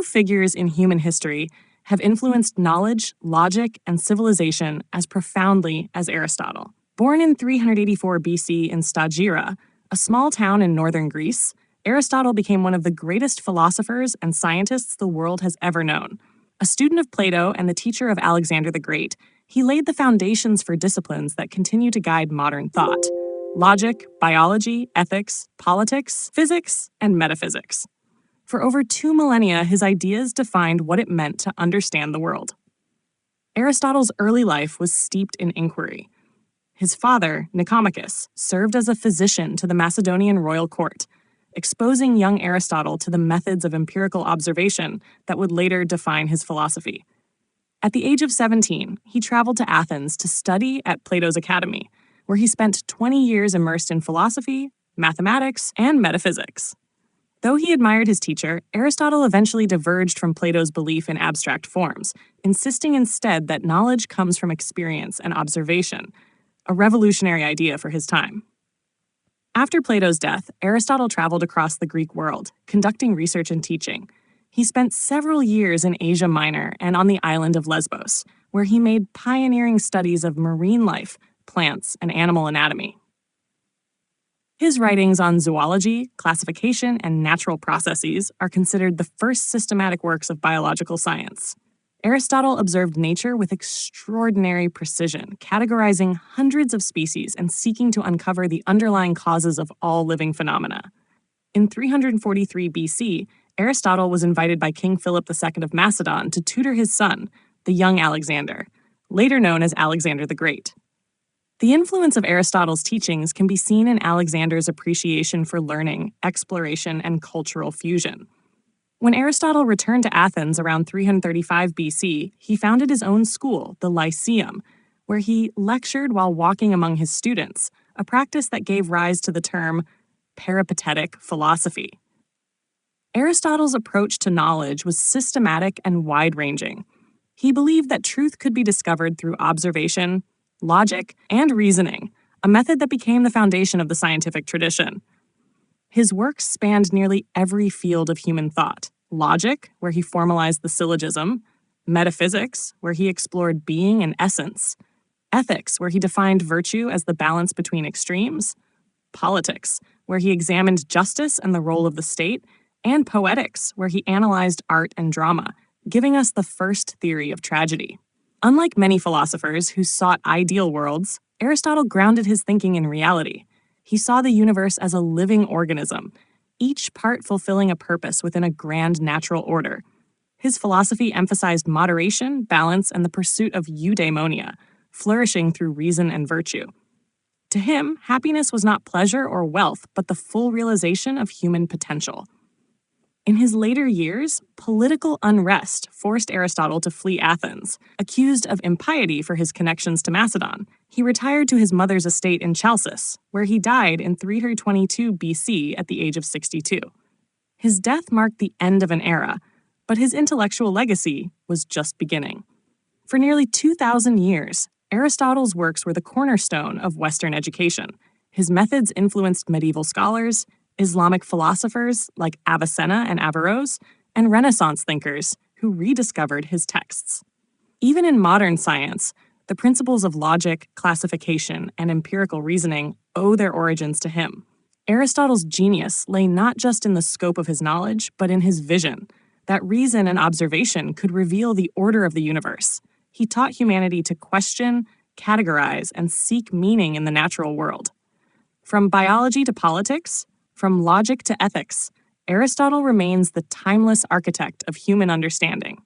figures in human history have influenced knowledge, logic, and civilization as profoundly as Aristotle. Born in 384 BC in Stagira, a small town in northern Greece, Aristotle became one of the greatest philosophers and scientists the world has ever known. A student of Plato and the teacher of Alexander the Great, he laid the foundations for disciplines that continue to guide modern thought: logic, biology, ethics, politics, physics, and metaphysics. For over 2 millennia, his ideas defined what it meant to understand the world. Aristotle's early life was steeped in inquiry. His father, Nicomachus, served as a physician to the Macedonian royal court, exposing young Aristotle to the methods of empirical observation that would later define his philosophy. At the age of 17, he traveled to Athens to study at Plato's academy, where he spent 20 years immersed in philosophy, mathematics, and metaphysics. Though he admired his teacher, Aristotle eventually diverged from Plato's belief in abstract forms, insisting instead that knowledge comes from experience and observation, a revolutionary idea for his time. After Plato's death, Aristotle traveled across the Greek world, conducting research and teaching. He spent several years in Asia Minor and on the island of Lesbos, where he made pioneering studies of marine life, plants, and animal anatomy. His writings on zoology, classification, and natural processes are considered the first systematic works of biological science. Aristotle observed nature with extraordinary precision, categorizing hundreds of species and seeking to uncover the underlying causes of all living phenomena. In 343 BC, Aristotle was invited by King Philip II of Macedon to tutor his son, the young Alexander, later known as Alexander the Great. The influence of Aristotle's teachings can be seen in Alexander's appreciation for learning, exploration, and cultural fusion. When Aristotle returned to Athens around 335 BC, he founded his own school, the Lyceum, where he lectured while walking among his students, a practice that gave rise to the term peripatetic philosophy. Aristotle's approach to knowledge was systematic and wide-ranging. He believed that truth could be discovered through observation, logic, and reasoning, a method that became the foundation of the scientific tradition. His work spanned nearly every field of human thought: logic, where he formalized the syllogism; metaphysics, where he explored being and essence; ethics, where he defined virtue as the balance between extremes; politics, where he examined justice and the role of the state; and poetics, where he analyzed art and drama, giving us the first theory of tragedy. Unlike many philosophers who sought ideal worlds, Aristotle grounded his thinking in reality. He saw the universe as a living organism, each part fulfilling a purpose within a grand natural order. His philosophy emphasized moderation, balance, and the pursuit of eudaimonia, flourishing through reason and virtue. To him, happiness was not pleasure or wealth, but the full realization of human potential. In his later years, political unrest forced Aristotle to flee Athens. Accused of impiety for his connections to Macedon, he retired to his mother's estate in Chalcis, where he died in 322 BC at the age of 62. His death marked the end of an era, but his intellectual legacy was just beginning. For nearly 2,000 years, Aristotle's works were the cornerstone of Western education. His methods influenced medieval scholars, Islamic philosophers like Avicenna and Averroes, and Renaissance thinkers who rediscovered his texts. Even in modern science, the principles of logic, classification, and empirical reasoning owe their origins to him. Aristotle's genius lay not just in the scope of his knowledge, but in his vision, that reason and observation could reveal the order of the universe. He taught humanity to question, categorize, and seek meaning in the natural world. From biology to politics, from logic to ethics, Aristotle remains the timeless architect of human understanding.